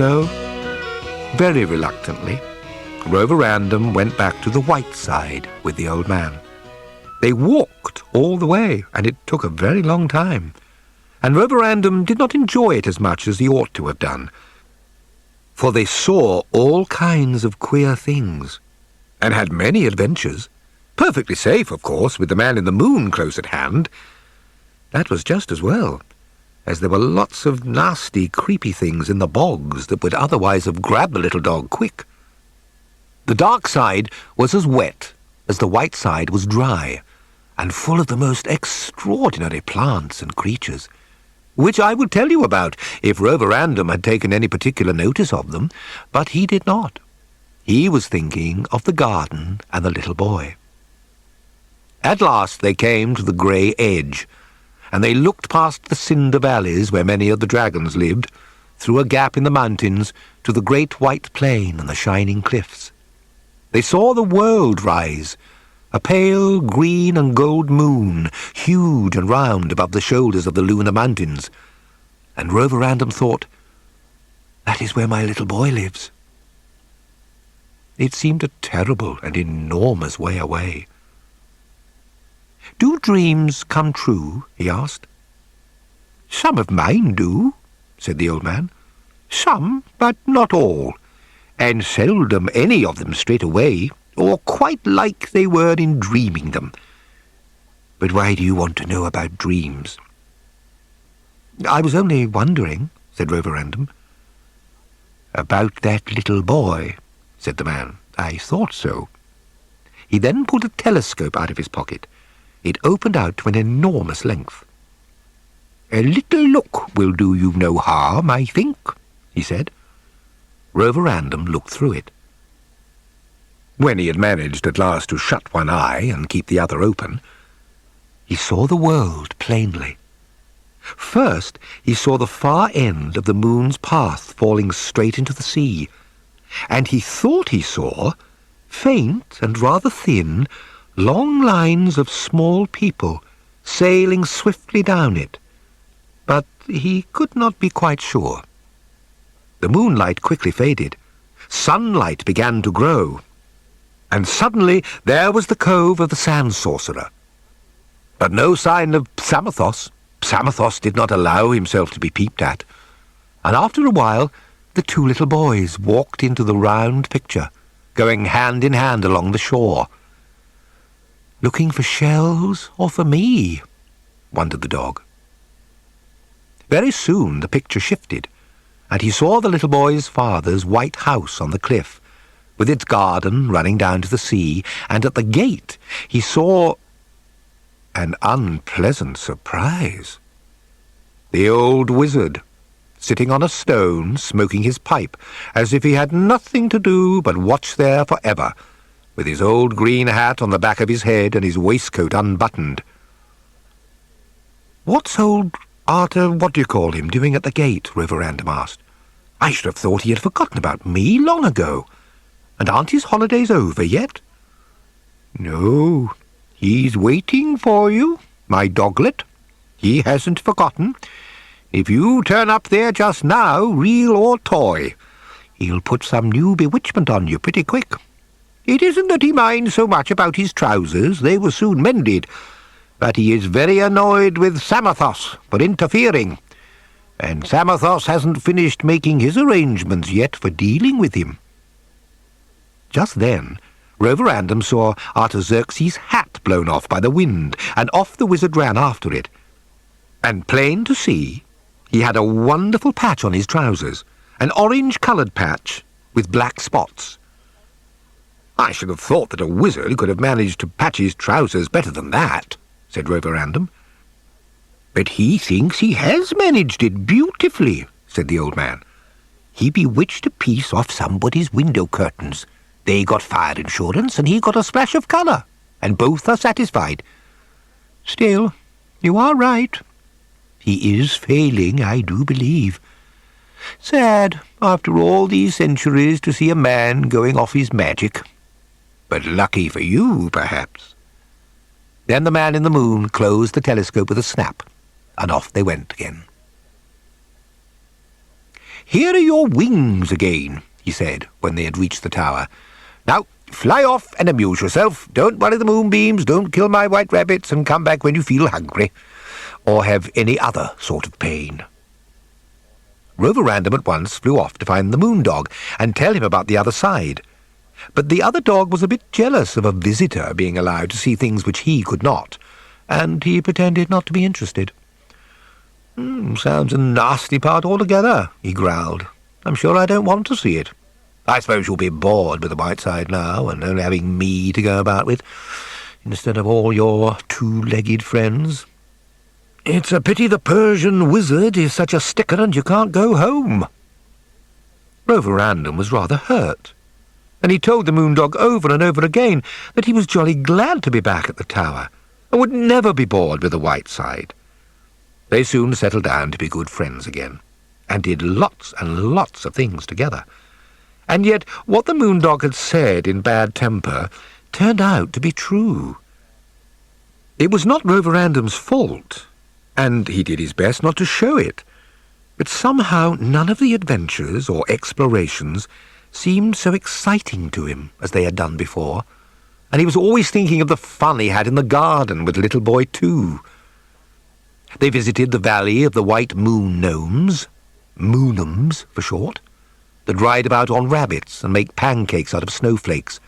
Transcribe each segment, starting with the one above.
so, very reluctantly, Roverandom went back to the white side with the old man. They walked all the way, and it took a very long time, and Roverandom did not enjoy it as much as he ought to have done, for they saw all kinds of queer things, and had many adventures, perfectly safe, of course, with the man in the moon close at hand. That was just as well, as there were lots of nasty, creepy things in the bogs that would otherwise have grabbed the little dog quick. The dark side was as wet as the white side was dry, and full of the most extraordinary plants and creatures, which I would tell you about if Roverandom had taken any particular notice of them, but he did not. He was thinking of the garden and the little boy. At last they came to the grey edge, and they looked past the cinder valleys where many of the dragons lived, through a gap in the mountains to the great white plain and the shining cliffs. They saw the world rise, a pale green and gold moon, huge and round above the shoulders of the lunar mountains, and Roverandom thought, "That is where my little boy lives." It seemed a terrible and enormous way away. "Do dreams come true?" he asked. "Some of mine do," said the old man. "Some, but not all, and seldom any of them straight away, or quite like they were in dreaming them. But why do you want to know about dreams?" "I was only wondering," said Roverandom. "About that little boy," said the man. "I thought so." He then pulled a telescope out of his pocket. It opened out to an enormous length. "A little look will do you no harm, I think," he said. Roverandom looked through it. When he had managed at last to shut one eye and keep the other open, he saw the world plainly. First he saw the far end of the moon's path falling straight into the sea, and he thought he saw, faint and rather thin, long lines of small people sailing swiftly down it, but he could not be quite sure. The moonlight quickly faded. Sunlight began to grow, and suddenly there was the cove of the sand sorcerer. But no sign of Psamathe. Psamathe did not allow himself to be peeped at, and after a while the two little boys walked into the round picture, going hand in hand along the shore. "Looking for shells or for me?" wondered the dog. Very soon the picture shifted, and he saw the little boy's father's white house on the cliff, with its garden running down to the sea, and at the gate he saw an unpleasant surprise. The old wizard, sitting on a stone, smoking his pipe, as if he had nothing to do but watch there forever, with his old green hat on the back of his head and his waistcoat unbuttoned. "What's old Arthur what-do-you-call-him doing at the gate?" Roverandom asked. "I should have thought he had forgotten about me long ago. And aren't his holidays over yet?" "No, he's waiting for you, my doglet. He hasn't forgotten. If you turn up there just now, real or toy, he'll put some new bewitchment on you pretty quick. It isn't that he minds so much about his trousers, they were soon mended, but he is very annoyed with Psamathe for interfering, and Psamathe hasn't finished making his arrangements yet for dealing with him." Just then Roverandom saw Artaxerxes' hat blown off by the wind, and off the wizard ran after it. And plain to see, he had a wonderful patch on his trousers, an orange-coloured patch with black spots. "I should have thought that a wizard could have managed to patch his trousers better than that," said Roverandom. "But he thinks he has managed it beautifully," said the old man. "He bewitched a piece off somebody's window curtains. They got fire insurance, and he got a splash of colour, and both are satisfied. Still, you are right. He is failing, I do believe. Sad, after all these centuries, to see a man going off his magic. But lucky for you, perhaps." Then the man in the moon closed the telescope with a snap, and off they went again. "Here are your wings again," he said, when they had reached the tower. "Now, fly off and amuse yourself. Don't worry the moonbeams, don't kill my white rabbits, and come back when you feel hungry, or have any other sort of pain." Roverandom at once flew off to find the moon dog and tell him about the other side. But the other dog was a bit jealous of a visitor being allowed to see things which he could not, and he pretended not to be interested. "Sounds a nasty part altogether," he growled. "I'm sure I don't want to see it. I suppose you'll be bored with the white side now, and only having me to go about with, instead of all your two-legged friends. It's a pity the Persian wizard is such a sticker and you can't go home." Roverandom was rather hurt, and he told the moondog over and over again that he was jolly glad to be back at the tower, and would never be bored with the white side. They soon settled down to be good friends again, and did lots and lots of things together. And yet what the moondog had said in bad temper turned out to be true. It was not Roverandom's fault, and he did his best not to show it, but somehow none of the adventures or explorations seemed so exciting to him as they had done before, and he was always thinking of the fun he had in the garden with Little Boy 2. They visited the valley of the white moon gnomes, moonums for short, that ride about on rabbits and make pancakes out of snowflakes,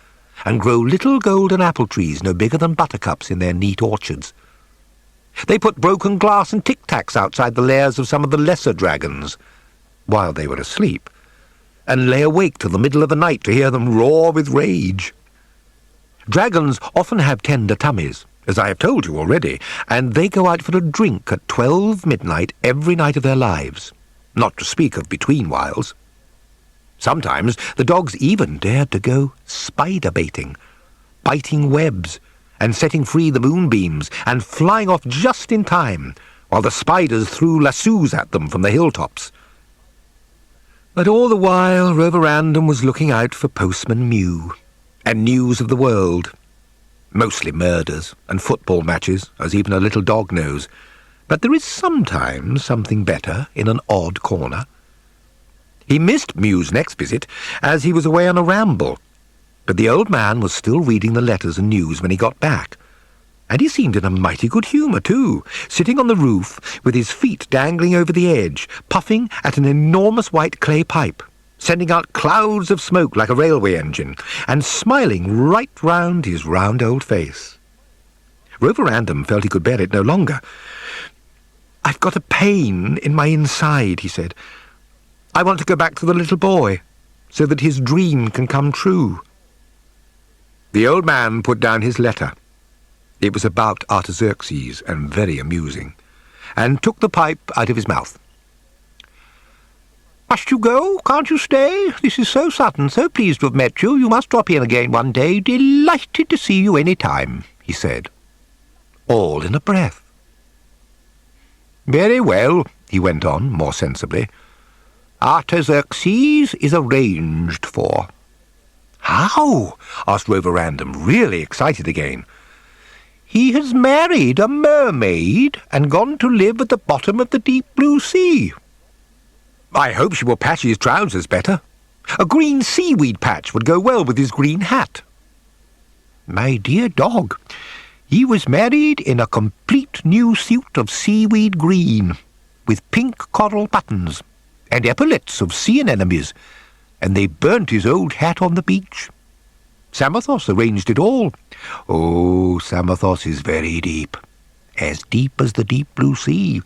and grow little golden apple trees no bigger than buttercups in their neat orchards. They put broken glass and tic-tacs outside the lairs of some of the lesser dragons, while they were asleep, and lay awake till the middle of the night to hear them roar with rage. Dragons often have tender tummies, as I have told you already, and they go out for a drink at 12 midnight every night of their lives, not to speak of between whiles. Sometimes the dogs even dared to go spider-baiting, biting webs, and setting free the moonbeams, and flying off just in time, while the spiders threw lassos at them from the hilltops. But all the while Roverandom was looking out for Postman Mew, and news of the world. Mostly murders and football matches, as even a little dog knows, but there is sometimes something better in an odd corner. He missed Mew's next visit, as he was away on a ramble, but the old man was still reading the letters and news when he got back, and he seemed in a mighty good humour too, sitting on the roof with his feet dangling over the edge, puffing at an enormous white clay pipe, sending out clouds of smoke like a railway engine, and smiling right round his round old face. Roverandom felt he could bear it no longer. "I've got a pain in my inside," he said. "I want to go back to the little boy, so that his dream can come true." The old man put down his letter. It was about Artaxerxes, and very amusing, and took the pipe out of his mouth. "Must you go? Can't you stay? This is so sudden, so pleased to have met you. You must drop in again one day. Delighted to see you any time," he said, all in a breath. "Very well," he went on, more sensibly. "Artaxerxes is arranged for." "How?" asked Roverandom, really excited again. "He has married a mermaid and gone to live at the bottom of the deep blue sea. I hope she will patch his trousers better. A green seaweed patch would go well with his green hat." "My dear dog, he was married in a complete new suit of seaweed green, with pink coral buttons, and epaulets of sea anemones, and they burnt his old hat on the beach. Samathos arranged it all. Oh, Samathos is very deep as the deep blue sea,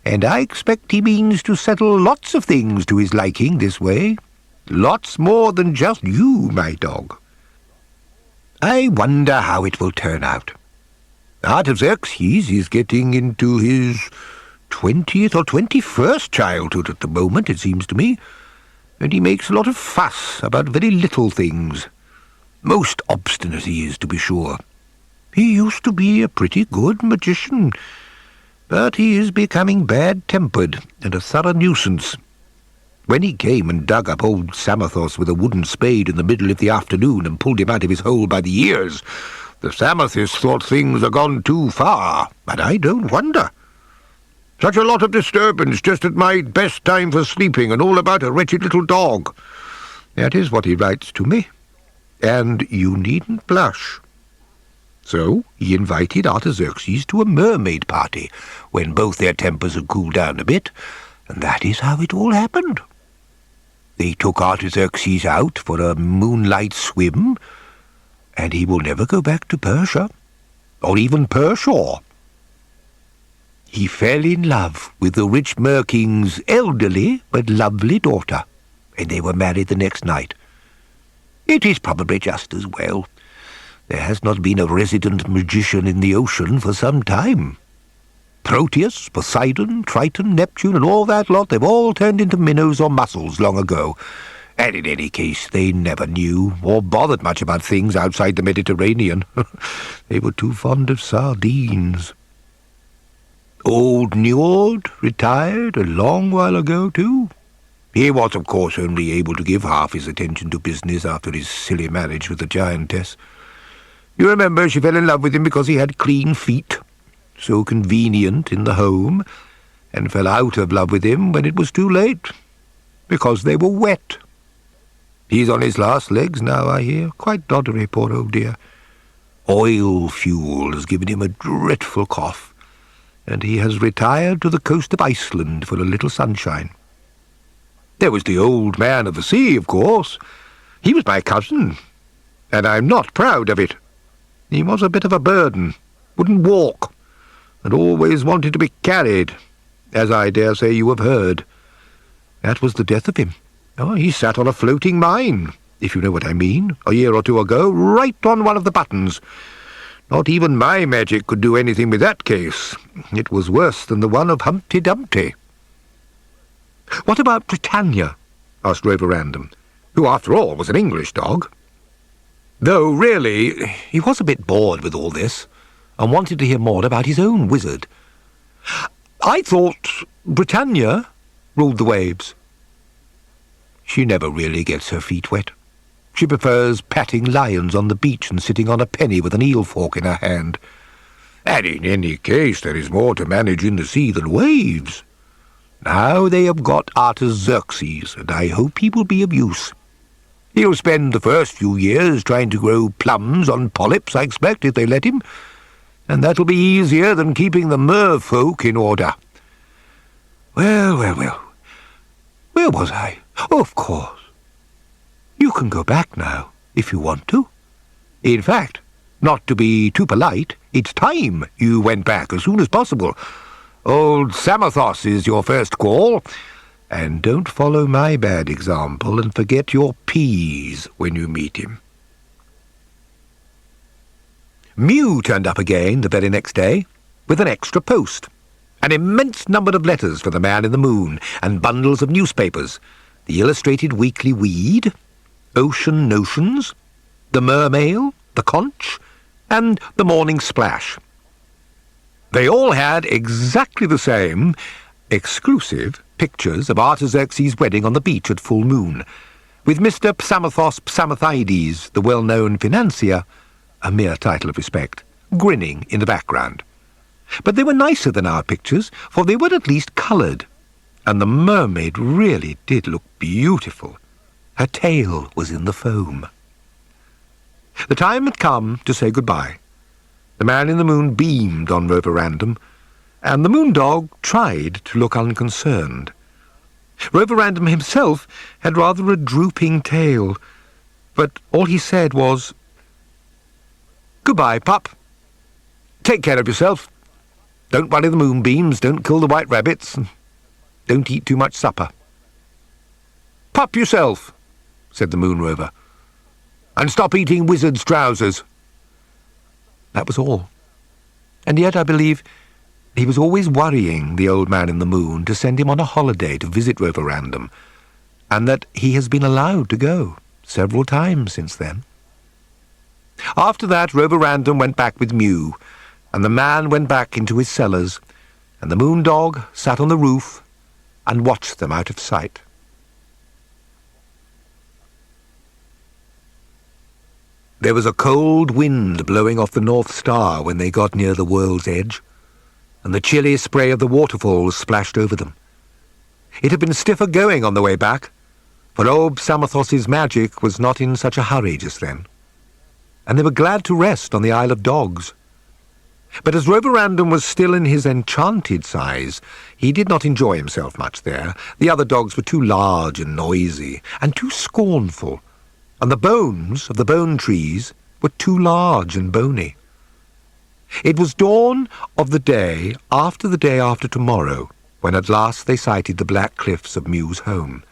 and I expect he means to settle lots of things to his liking this way. Lots more than just you, my dog. I wonder how it will turn out. Artaxerxes is getting into his 20th or 21st childhood at the moment, it seems to me, and he makes a lot of fuss about very little things. Most obstinate he is, to be sure. He used to be a pretty good magician, but he is becoming bad-tempered and a thorough nuisance. When he came and dug up old Samathos with a wooden spade in the middle of the afternoon and pulled him out of his hole by the ears, the Samathis thought things had gone too far, and I don't wonder. Such a lot of disturbance just at my best time for sleeping, and all about a wretched little dog. That is what he writes to me. And you needn't blush. So he invited Artaxerxes to a mermaid party, when both their tempers had cooled down a bit, and that is how it all happened. They took Artaxerxes out for a moonlight swim, and he will never go back to Persia, or even Pershore. He fell in love with the rich mer-king's elderly but lovely daughter, and they were married the next night. It is probably just as well. There has not been a resident magician in the ocean for some time. Proteus, Poseidon, Triton, Neptune, and all that lot, they've all turned into minnows or mussels long ago. And in any case, they never knew or bothered much about things outside the Mediterranean. They were too fond of sardines. Old Njord retired a long while ago, too. He was, of course, only able to give half his attention to business after his silly marriage with the giantess. You remember she fell in love with him because he had clean feet, so convenient in the home, and fell out of love with him when it was too late, because they were wet. He's on his last legs now, I hear. Quite doddery, poor old dear. Oil fuel has given him a dreadful cough, and he has retired to the coast of Iceland for a little sunshine. There was the old man of the sea, of course. He was my cousin, and I'm not proud of it. He was a bit of a burden, wouldn't walk, and always wanted to be carried, as I dare say you have heard. That was the death of him. Oh, he sat on a floating mine, if you know what I mean, a year or two ago, right on one of the buttons. Not even my magic could do anything with that case. It was worse than the one of Humpty Dumpty. "What about Britannia?" asked Roverandom, who, after all, was an English dog. Though, really, he was a bit bored with all this, and wanted to hear more about his own wizard. "I thought Britannia ruled the waves." "She never really gets her feet wet. She prefers patting lions on the beach and sitting on a penny with an eel fork in her hand. And in any case, there is more to manage in the sea than waves. Now they have got Artaxerxes, and I hope he will be of use. He'll spend the first few years trying to grow plums on polyps, I expect, if they let him, and that'll be easier than keeping the merfolk in order. Well. Where was I? Oh, of course. You can go back now, if you want to. In fact, not to be too polite, it's time you went back as soon as possible. Old Samathos is your first call, and don't follow my bad example and forget your P's when you meet him." Mew turned up again the very next day, with an extra post, an immense number of letters for the Man in the Moon, and bundles of newspapers, the Illustrated Weekly Weed, Ocean Notions, the Mermail, the Conch, and the Morning Splash. They all had exactly the same, exclusive, pictures of Artaxerxes' wedding on the beach at full moon, with Mr. Psamathos Psamathides, the well-known financier, a mere title of respect, grinning in the background. But they were nicer than our pictures, for they were at least coloured, and the mermaid really did look beautiful. Her tail was in the foam. The time had come to say goodbye. The Man in the Moon beamed on Roverandom, and the moon dog tried to look unconcerned. Roverandom himself had rather a drooping tail, but all he said was, "Goodbye, pup. Take care of yourself. Don't worry the moonbeams, don't kill the white rabbits, and don't eat too much supper." "Pup yourself," said the Moon Rover, "and stop eating wizard's trousers." That was all. And yet, I believe, he was always worrying the Old Man in the Moon to send him on a holiday to visit Roverandom, and that he has been allowed to go several times since then. After that, Roverandom went back with Mew, and the man went back into his cellars, and the moon dog sat on the roof and watched them out of sight. There was a cold wind blowing off the North Star when they got near the world's edge. and the chilly spray of the waterfalls splashed over them. It had been stiffer going on the way back, for old Psamothos's magic was not in such a hurry just then, and they were glad to rest on the Isle of Dogs. But as Roverandom was still in his enchanted size, he did not enjoy himself much there. The other dogs were too large and noisy, and too scornful, and the bones of the bone trees were too large and bony. It was dawn of the day after tomorrow, when at last they sighted the black cliffs of Mew's home.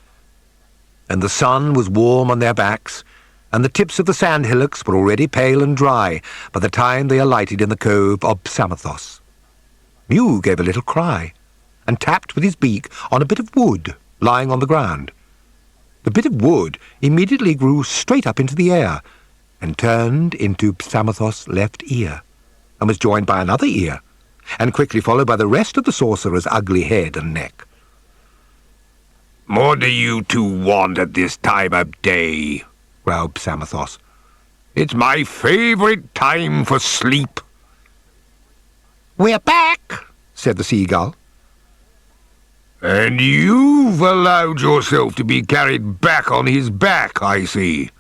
And the sun was warm on their backs, and the tips of the sand hillocks were already pale and dry by the time they alighted in the cove of Psamothos. Mew gave a little cry, and tapped with his beak on a bit of wood lying on the ground. The bit of wood immediately grew straight up into the air, and turned into Psamothos' left ear, and was joined by another ear, and quickly followed by the rest of the sorcerer's ugly head and neck. "What do you two want at this time of day?" growled Psamothos. "It's my favourite time for sleep." "We're back," said the seagull. "And you've allowed yourself to be carried back on his back, I see,"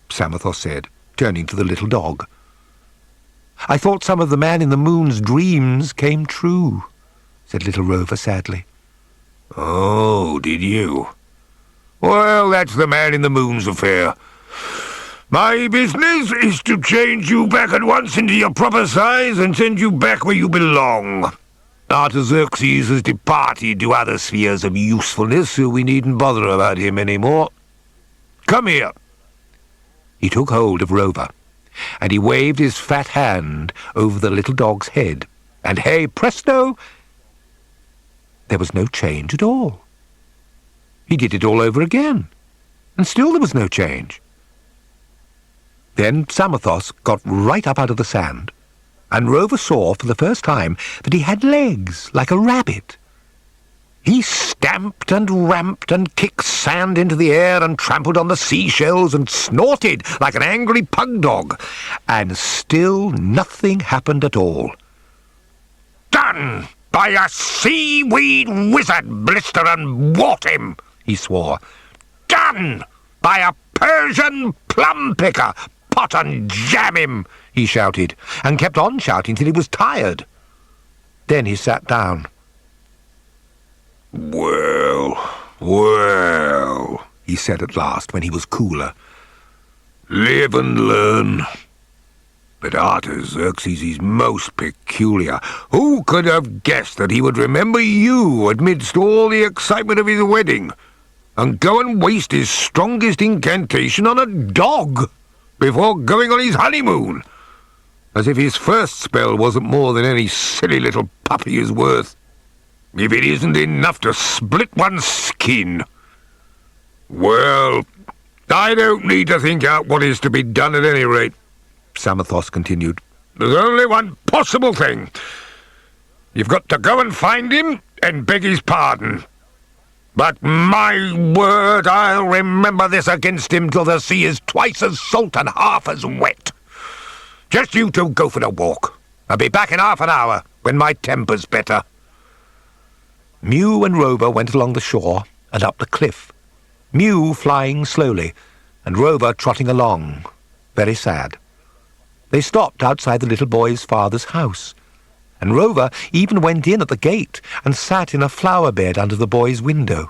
Psamothos said, turning to the little dog. "I thought some of the Man in the Moon's dreams came true," said little Rover sadly. "Oh, did you? Well, that's the Man in the Moon's affair. My business is to change you back at once into your proper size and send you back where you belong. Artaxerxes has departed to other spheres of usefulness, so we needn't bother about him any more. Come here." He took hold of Rover, and he waved his fat hand over the little dog's head, and hey presto, there was no change at all. He did it all over again, and still there was no change. Then Psamothos got right up out of the sand, and Rover saw for the first time that he had legs like a rabbit. He stamped and ramped and kicked sand into the air and trampled on the seashells and snorted like an angry pug dog, and still nothing happened at all. "Done by a seaweed wizard, blister and wart him," he swore. "Done by a Persian plum picker, pot and jam him," he shouted, and kept on shouting till he was tired. Then he sat down. Well, he said at last, when he was cooler. "Live and learn. But Artaxerxes is most peculiar. Who could have guessed that he would remember you amidst all the excitement of his wedding, and go and waste his strongest incantation on a dog before going on his honeymoon, as if his first spell wasn't more than any silly little puppy is worth, if it isn't enough to split one's skin. Well, I don't need to think out what is to be done at any rate," Psamothos continued. "There's only one possible thing. You've got to go and find him and beg his pardon. But my word, I'll remember this against him till the sea is twice as salt and half as wet. Just you two go for a walk. I'll be back in half an hour, when my temper's better." Mew and Rover went along the shore and up the cliff, Mew flying slowly, and Rover trotting along, very sad. They stopped outside the little boy's father's house, and Rover even went in at the gate and sat in a flower bed under the boy's window.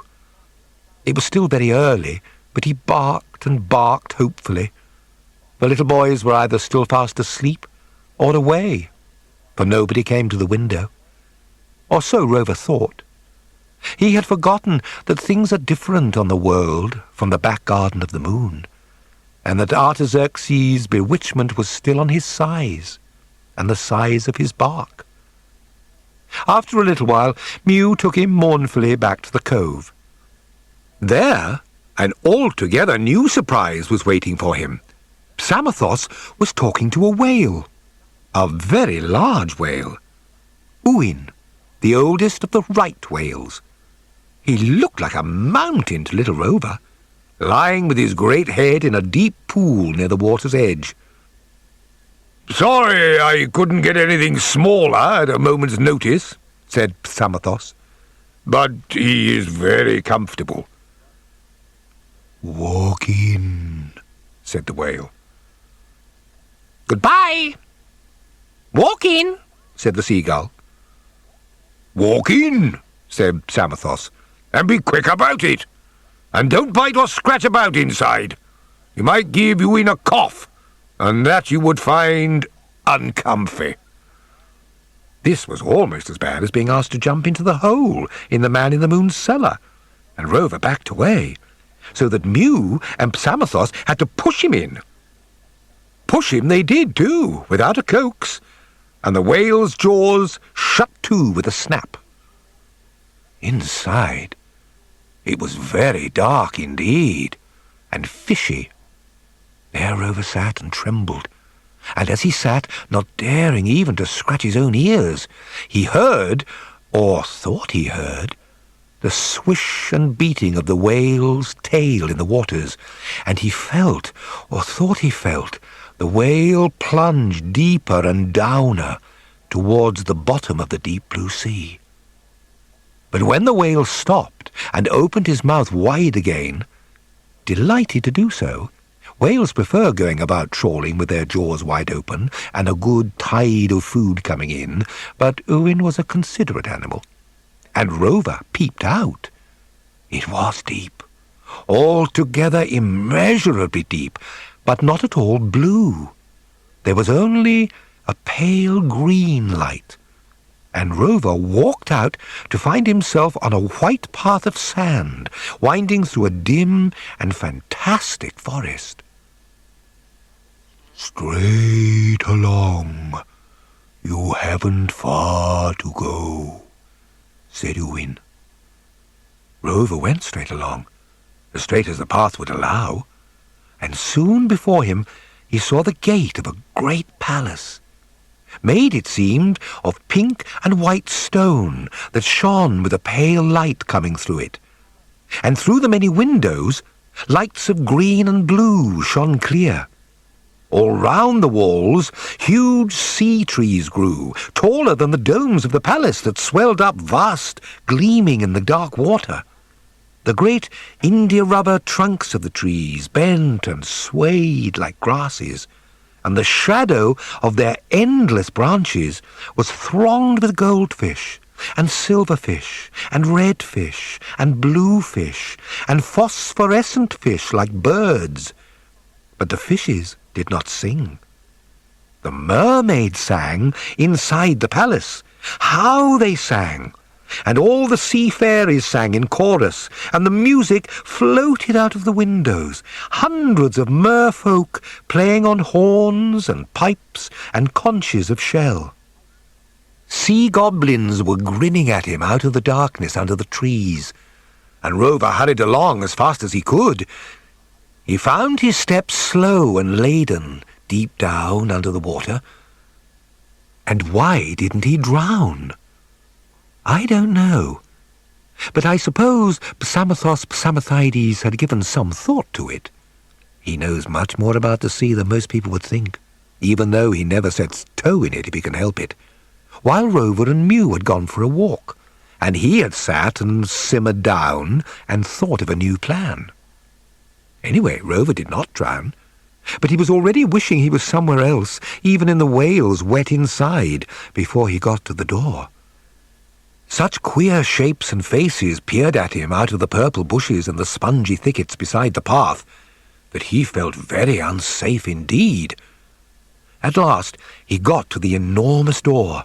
It was still very early, but he barked and barked hopefully. The little boys were either still fast asleep or away, for nobody came to the window. Or so Rover thought. He had forgotten that things are different on the world from the back garden of the moon, and that Artaxerxes' bewitchment was still on his size, and the size of his bark. After a little while, Mew took him mournfully back to the cove. There, an altogether new surprise was waiting for him. Psamothos was talking to a whale, a very large whale, Uin, the oldest of the right whales. He looked like a mountain to little Rover, lying with his great head in a deep pool near the water's edge. "Sorry I couldn't get anything smaller at a moment's notice," said Psamathe. "But he is very comfortable." "Walk in," said the whale. "Goodbye." "Walk in," said the seagull. "Walk in," said Psamathe, "and be quick about it. And don't bite or scratch about inside. He might give you in a cough, and that you would find uncomfy." This was almost as bad as being asked to jump into the hole in the Man-in-the-Moon's cellar, and Rover backed away, so that Mew and Psamathe had to push him in. Push him they did, too, without a coax, and the whale's jaws shut to with a snap. Inside, it was very dark indeed, and fishy. There Rover sat and trembled, and as he sat, not daring even to scratch his own ears, he heard, or thought he heard, the swish and beating of the whale's tail in the waters, and he felt, or thought he felt, the whale plunge deeper and downer towards the bottom of the deep blue sea. But when the whale stopped and opened his mouth wide again, delighted to do so, whales prefer going about trawling with their jaws wide open and a good tide of food coming in, but Owen was a considerate animal, and Rover peeped out. It was deep, altogether immeasurably deep, but not at all blue. There was only a pale green light, and Rover walked out to find himself on a white path of sand, winding through a dim and fantastic forest. "Straight along. You haven't far to go," said Owen. Rover went straight along, as straight as the path would allow, and soon before him he saw the gate of a great palace, made, it seemed, of pink and white stone that shone with a pale light coming through it. And through the many windows, lights of green and blue shone clear. All round the walls, huge sea trees grew, taller than the domes of the palace that swelled up vast, gleaming in the dark water. The great india-rubber trunks of the trees bent and swayed like grasses, and the shadow of their endless branches was thronged with goldfish, and silverfish, and redfish, and bluefish, and phosphorescent fish like birds. But the fishes did not sing. The mermaids sang inside the palace. How they sang! And all the sea fairies sang in chorus, and the music floated out of the windows, hundreds of merfolk playing on horns and pipes and conches of shell. Sea goblins were grinning at him out of the darkness under the trees, and Rover hurried along as fast as he could. He found his steps slow and laden deep down under the water. And why didn't he drown? I don't know, but I suppose Psamathe Psamathides had given some thought to it. He knows much more about the sea than most people would think, even though he never sets toe in it if he can help it, while Rover and Mew had gone for a walk, and he had sat and simmered down and thought of a new plan. Anyway, Rover did not drown, but he was already wishing he was somewhere else, even in the whale's wet inside, before he got to the door. Such queer shapes and faces peered at him out of the purple bushes and the spongy thickets beside the path that he felt very unsafe indeed. At last he got to the enormous door,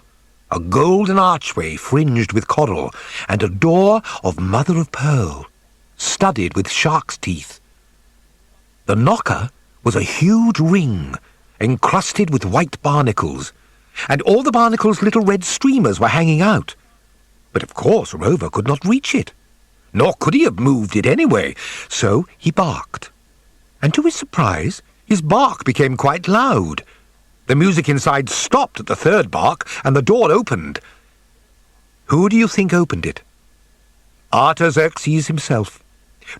a golden archway fringed with coral, and a door of mother of pearl, studded with shark's teeth. The knocker was a huge ring, encrusted with white barnacles, and all the barnacles' little red streamers were hanging out. But of course Rover could not reach it, nor could he have moved it anyway, so he barked. And to his surprise, his bark became quite loud. The music inside stopped at the third bark, and the door opened. Who do you think opened it? Artaxerxes himself,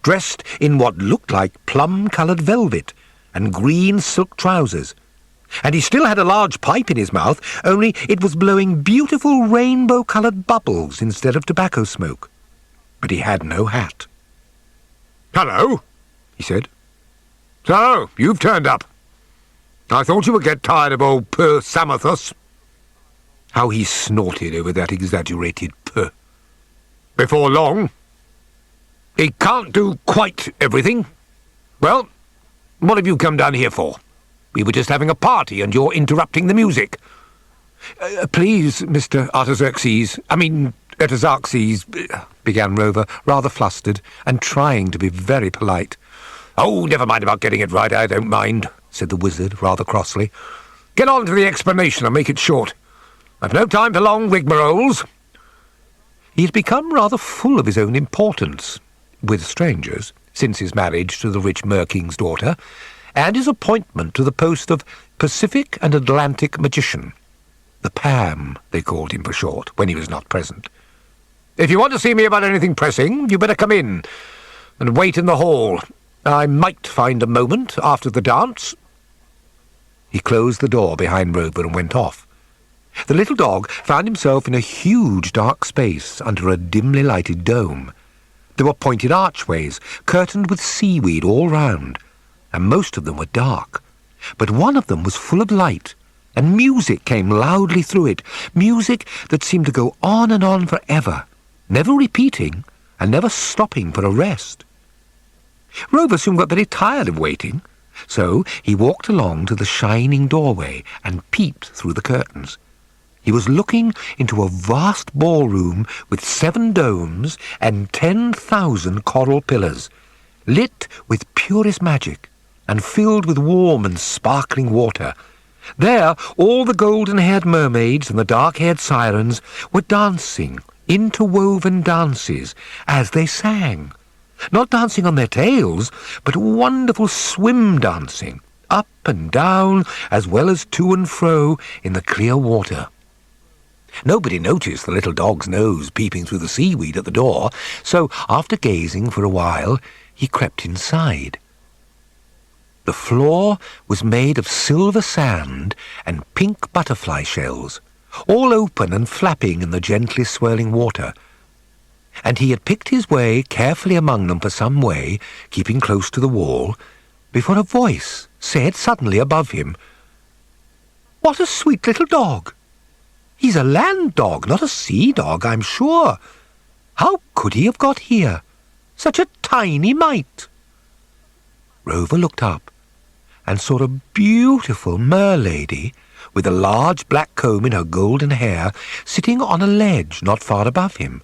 dressed in what looked like plum-coloured velvet and green silk trousers. And he still had a large pipe in his mouth, only it was blowing beautiful rainbow-coloured bubbles instead of tobacco smoke. But he had no hat. "Hello," he said. "So, you've turned up. I thought you would get tired of old Purr Samathus." How he snorted over that exaggerated "puh." "Before long. He can't do quite everything. Well, what have you come down here for? We were just having a party and you're interrupting the music." Please, Mr. Artaxerxes, began Rover, rather flustered, and trying to be very polite. "Oh, never mind about getting it right, I don't mind," said the wizard, rather crossly. "Get on to the explanation and make it short. I've no time for long rigmaroles." He had become rather full of his own importance with strangers since his marriage to the rich Mer-King's daughter, and his appointment to the post of Pacific and Atlantic magician. The Pam, they called him for short, when he was not present. "If you want to see me about anything pressing, you better come in and wait in the hall. I might find a moment after the dance." He closed the door behind Rover and went off. The little dog found himself in a huge dark space under a dimly lighted dome. There were pointed archways, curtained with seaweed all round, and most of them were dark. But one of them was full of light, and music came loudly through it, music that seemed to go on and on forever, never repeating and never stopping for a rest. Rover soon got very tired of waiting, so he walked along to the shining doorway and peeped through the curtains. He was looking into a vast ballroom with 7 domes and 10,000 coral pillars, lit with purest magic and filled with warm and sparkling water. There all the golden-haired mermaids and the dark-haired sirens were dancing interwoven dances as they sang. Not dancing on their tails, but wonderful swim dancing, up and down as well as to and fro in the clear water. Nobody noticed the little dog's nose peeping through the seaweed at the door, so after gazing for a while, he crept inside. The floor was made of silver sand and pink butterfly shells, all open and flapping in the gently swirling water, and he had picked his way carefully among them for some way, keeping close to the wall, before a voice said suddenly above him, "What a sweet little dog! He's a land dog, not a sea dog, I'm sure. How could he have got here? Such a tiny mite!" Rover looked up and saw a beautiful mer-lady with a large black comb in her golden hair sitting on a ledge not far above him.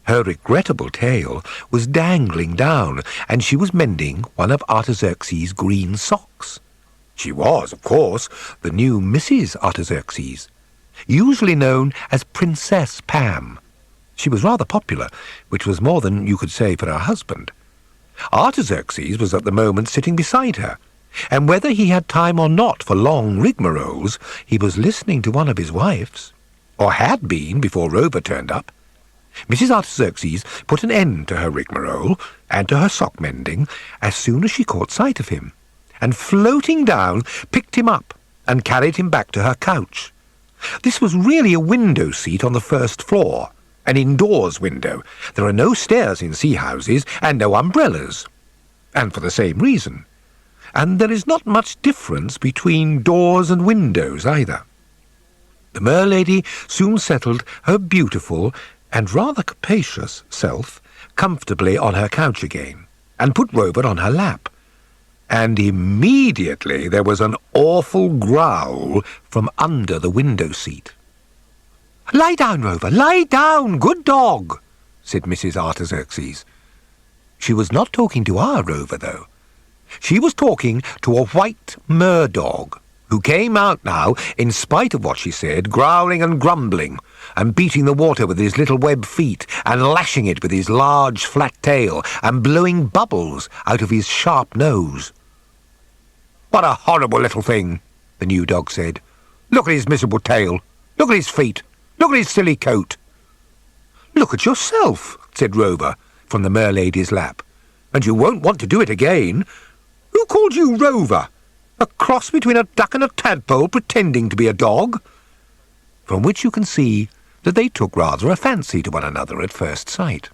Her regrettable tail was dangling down, and she was mending one of Artaxerxes' green socks. She was, of course, the new Mrs. Artaxerxes, usually known as Princess Pam. She was rather popular, which was more than you could say for her husband. Artaxerxes was at the moment sitting beside her, and whether he had time or not for long rigmaroles, he was listening to one of his wives, or had been before Rover turned up. Mrs. Artaxerxes put an end to her rigmarole and to her sock-mending as soon as she caught sight of him, and floating down, picked him up and carried him back to her couch. This was really a window seat on the first floor, an indoors window. There are no stairs in sea houses and no umbrellas, and for the same reason. And there is not much difference between doors and windows either. The mer-lady soon settled her beautiful and rather capacious self comfortably on her couch again, and put Rover on her lap. And immediately there was an awful growl from under the window seat. "Lie down, Rover, lie down, good dog," said Mrs. Artaxerxes. She was not talking to our Rover, though. She was talking to a white mer-dog, who came out now, in spite of what she said, growling and grumbling, and beating the water with his little web feet, and lashing it with his large flat tail, and blowing bubbles out of his sharp nose. "What a horrible little thing," the new dog said. "Look at his miserable tail. Look at his feet. Look at his silly coat." "Look at yourself," said Rover, from the mer-lady's lap, "and you won't want to do it again. Who called you Rover? A cross between a duck and a tadpole pretending to be a dog? From which you can see that they took rather a fancy to one another at first sight.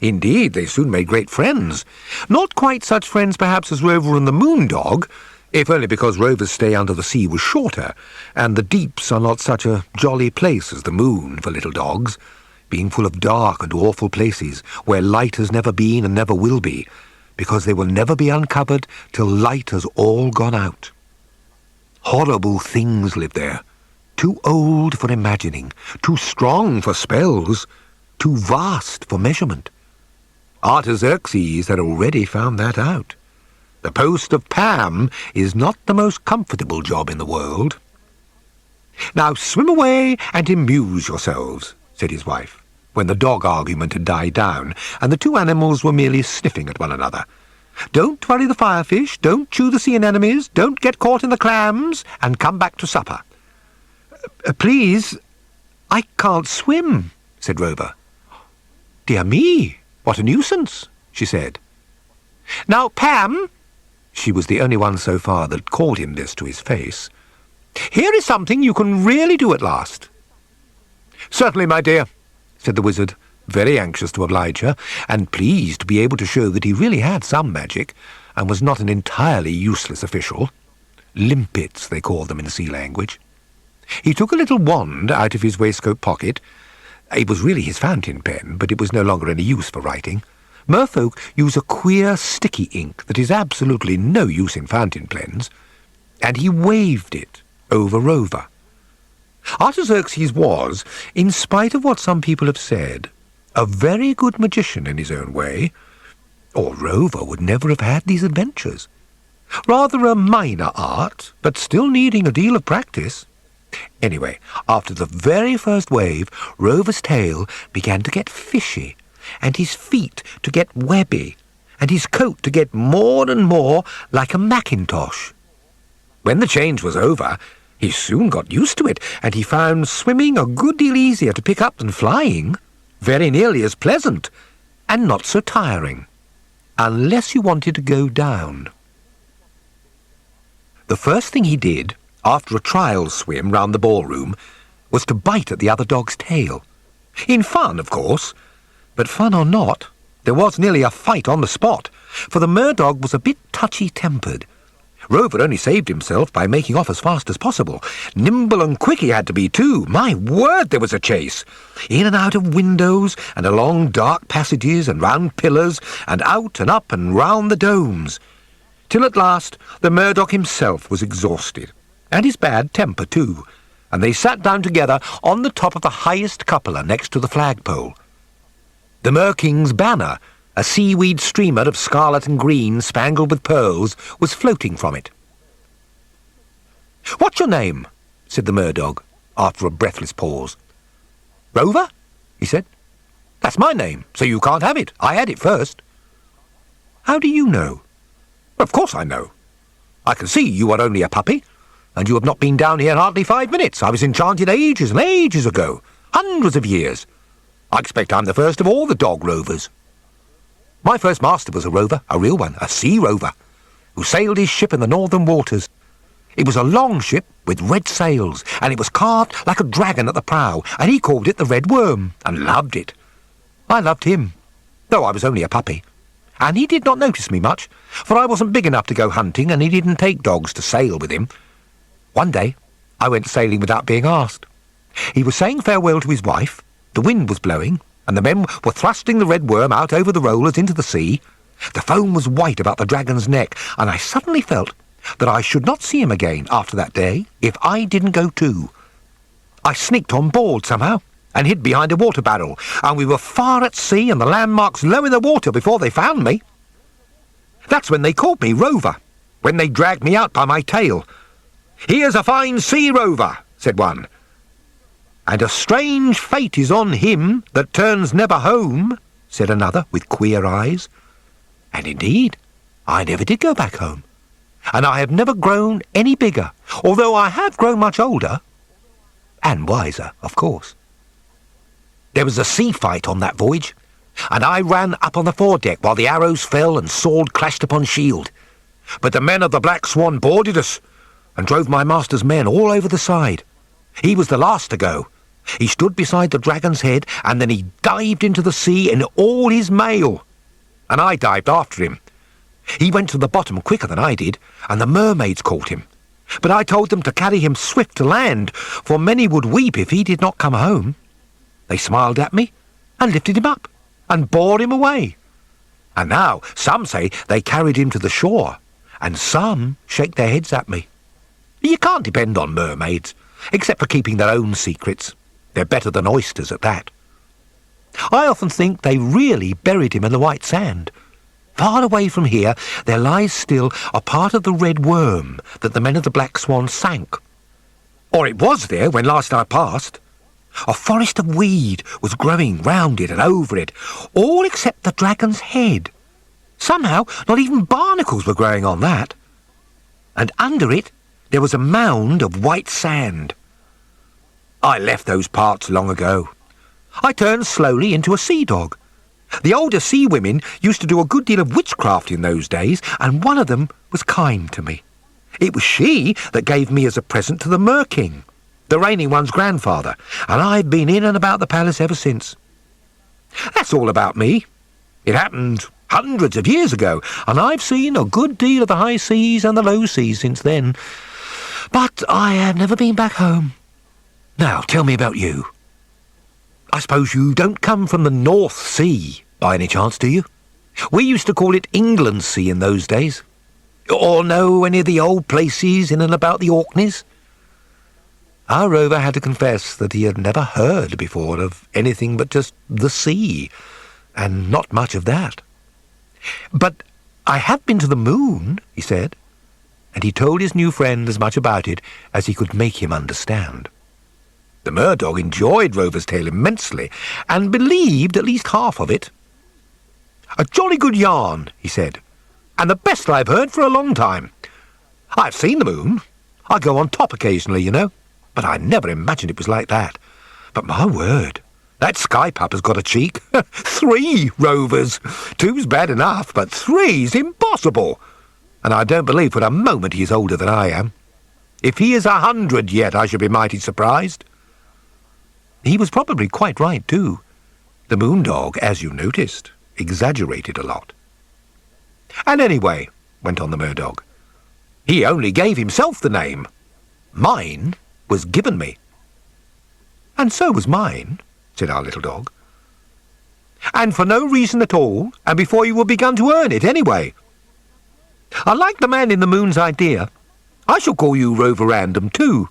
Indeed, they soon made great friends. Not quite such friends, perhaps, as Rover and the moon dog, if only because Rover's stay under the sea was shorter, and the deeps are not such a jolly place as the moon for little dogs, being full of dark and awful places where light has never been and never will be, because they will never be uncovered till light has all gone out. Horrible things live there, too old for imagining, too strong for spells, too vast for measurement. Artaxerxes had already found that out. The post of Pam is not the most comfortable job in the world. "Now swim away and amuse yourselves," said his wife, when the dog argument had died down, and the two animals were merely sniffing at one another. "Don't worry the firefish, don't chew the sea anemones, don't get caught in the clams, and come back to supper." Please, I can't swim," said Rover. "Dear me, what a nuisance," she said. "Now, Pam," she was the only one so far that called him this to his face, "here is something you can really do at last." "Certainly, my dear," said the wizard, very anxious to oblige her, and pleased to be able to show that he really had some magic, and was not an entirely useless official. Limpets, they called them in sea language. He took a little wand out of his waistcoat pocket. It was really his fountain pen, but it was no longer any use for writing. Merfolk use a queer sticky ink that is absolutely no use in fountain pens, and he waved it over Rover. Artaxerxes was, in spite of what some people have said, a very good magician in his own way, or Rover would never have had these adventures. Rather a minor art, but still needing a deal of practice. Anyway, after the very first wave, Rover's tail began to get fishy, and his feet to get webby, and his coat to get more and more like a mackintosh. When the change was over, he soon got used to it, and he found swimming a good deal easier to pick up than flying, very nearly as pleasant, and not so tiring, unless you wanted to go down. The first thing he did, after a trial swim round the ballroom, was to bite at the other dog's tail. In fun, of course, but fun or not, there was nearly a fight on the spot, for the murdog was a bit touchy-tempered. Rover only saved himself by making off as fast as possible. Nimble and quick he had to be, too. My word, there was a chase! In and out of windows, and along dark passages, and round pillars, and out and up and round the domes, till at last the murdoch himself was exhausted, and his bad temper too, and they sat down together on the top of the highest cupola next to the flagpole. The Mer-King's banner, a seaweed streamer of scarlet and green spangled with pearls, was floating from it. "What's your name?" said the murdog, after a breathless pause. "Rover?" he said. "That's my name, so you can't have it. I had it first." "How do you know?" "Of course I know. I can see you are only a puppy, and you have not been down here hardly 5 minutes. I was enchanted ages and ages ago, hundreds of years. I expect I'm the first of all the dog rovers. My first master was a rover, a real one, a sea rover, who sailed his ship in the northern waters. It was a long ship with red sails, and it was carved like a dragon at the prow, and he called it the Red Worm, and loved it. I loved him, though I was only a puppy, and he did not notice me much, for I wasn't big enough to go hunting, and he didn't take dogs to sail with him. One day, I went sailing without being asked. He was saying farewell to his wife, the wind was blowing, and the men were thrusting the Red Worm out over the rollers into the sea. The foam was white about the dragon's neck, and I suddenly felt that I should not see him again after that day if I didn't go too. I sneaked on board somehow, and hid behind a water barrel, and we were far at sea and the landmarks low in the water before they found me. That's when they called me Rover, when they dragged me out by my tail. "Here's a fine sea rover," said one. "And a strange fate is on him that turns never home," said another with queer eyes. And indeed, I never did go back home, and I have never grown any bigger, although I have grown much older, and wiser, of course. There was a sea fight on that voyage, and I ran up on the foredeck while the arrows fell and sword clashed upon shield. But the men of the Black Swan boarded us and drove my master's men all over the side. He was the last to go. He stood beside the dragon's head, and then he dived into the sea in all his mail. And I dived after him. He went to the bottom quicker than I did, and the mermaids caught him. But I told them to carry him swift to land, for many would weep if he did not come home. They smiled at me, and lifted him up, and bore him away. And now some say they carried him to the shore, and some shake their heads at me. You can't depend on mermaids, except for keeping their own secrets. They're better than oysters at that. I often think they really buried him in the white sand. Far away from here, there lies still a part of the red worm that the men of the Black Swan sank. Or it was there when last I passed. A forest of weed was growing round it and over it, all except the dragon's head. Somehow, not even barnacles were growing on that. And under it, there was a mound of white sand. I left those parts long ago. I turned slowly into a sea dog. The older sea women used to do a good deal of witchcraft in those days, and one of them was kind to me. It was she that gave me as a present to the Mer-King, the reigning one's grandfather, and I've been in and about the palace ever since. That's all about me. It happened hundreds of years ago, and I've seen a good deal of the high seas and the low seas since then. But I have never been back home. Now, tell me about you. I suppose you don't come from the North Sea, by any chance, do you? We used to call it England Sea in those days. Or know any of the old places in and about the Orkneys? Our rover had to confess that he had never heard before of anything but just the sea, and not much of that. But I have been to the moon, he said, and he told his new friend as much about it as he could make him understand. The Murdog enjoyed Rover's tale immensely, and believed at least half of it. A jolly good yarn, he said, and the best I've heard for a long time. I've seen the moon. I go on top occasionally, you know, but I never imagined it was like that. But my word, that sky pup has got a cheek. 3 rovers. 2's bad enough, but 3's impossible. And I don't believe for a moment he's older than I am. If he is 100 yet, I should be mighty surprised. He was probably quite right, too. The Moondog, as you noticed, exaggerated a lot. And anyway, went on the Murdog, he only gave himself the name. Mine was given me. And so was mine, said our little dog. And for no reason at all, and before you had begun to earn it anyway. I like the man in the moon's idea. I shall call you Roverandom too.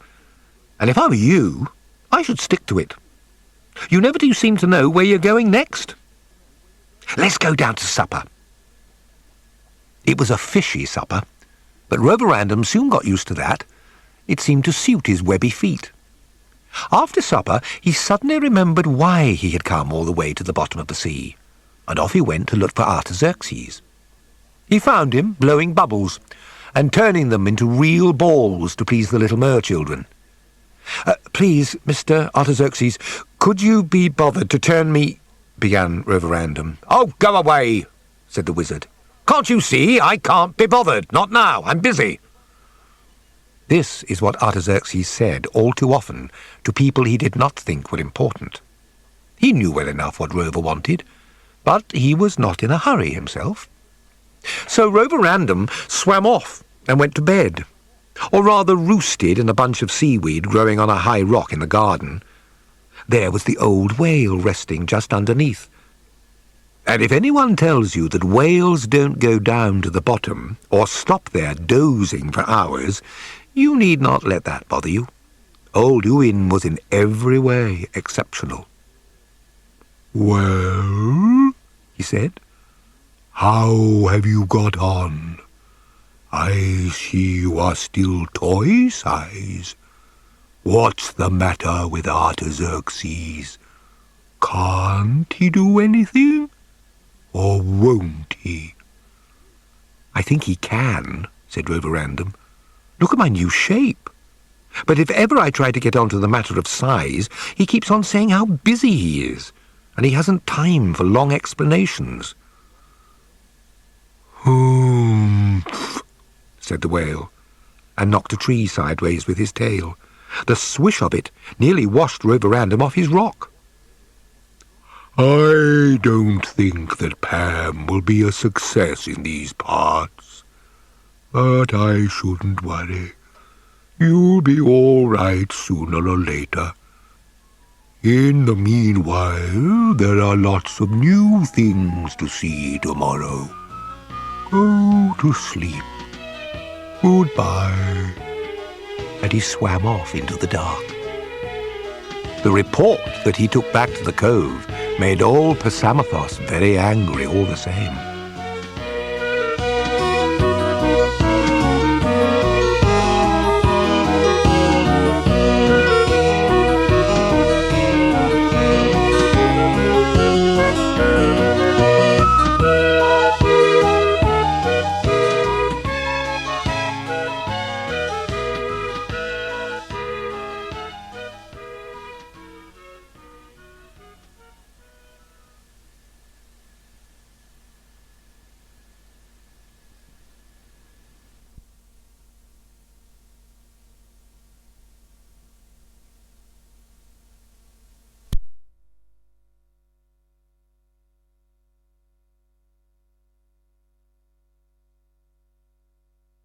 And if I were you, I should stick to it. You never do seem to know where you're going next. Let's go down to supper. It was a fishy supper, but Roverandom soon got used to that. It seemed to suit his webby feet. After supper, he suddenly remembered why he had come all the way to the bottom of the sea, and off he went to look for Artaxerxes. He found him blowing bubbles, and turning them into real balls to please the little mer-children. Please, Mr. Artaxerxes, could you be bothered to turn me—" began Roverandom. "Oh, go away," said the wizard. "Can't you see I can't be bothered? Not now. I'm busy." This is what Artaxerxes said all too often to people he did not think were important. He knew well enough what Rover wanted, but he was not in a hurry himself. So Roverandom swam off and went to bed, or rather roosted in a bunch of seaweed growing on a high rock in the garden. There was the old whale resting just underneath. And if anyone tells you that whales don't go down to the bottom or stop there dozing for hours, you need not let that bother you. Old Ewan was in every way exceptional. "Well," he said, "how have you got on? I see you are still toy-size. What's the matter with Artaxerxes? Can't he do anything? Or won't he?" "I think he can," said Roverandom. "Look at my new shape. But if ever I try to get on to the matter of size, he keeps on saying how busy he is, and he hasn't time for long explanations." "Humph," said the whale, and knocked a tree sideways with his tail. The swish of it nearly washed Roverandom off his rock. I don't think that Pam will be a success in these parts, but I shouldn't worry. You'll be all right sooner or later. In the meanwhile, there are lots of new things to see tomorrow. Go to sleep. Goodbye. And he swam off into the dark. The report that he took back to the cove made old Pasamathos very angry all the same.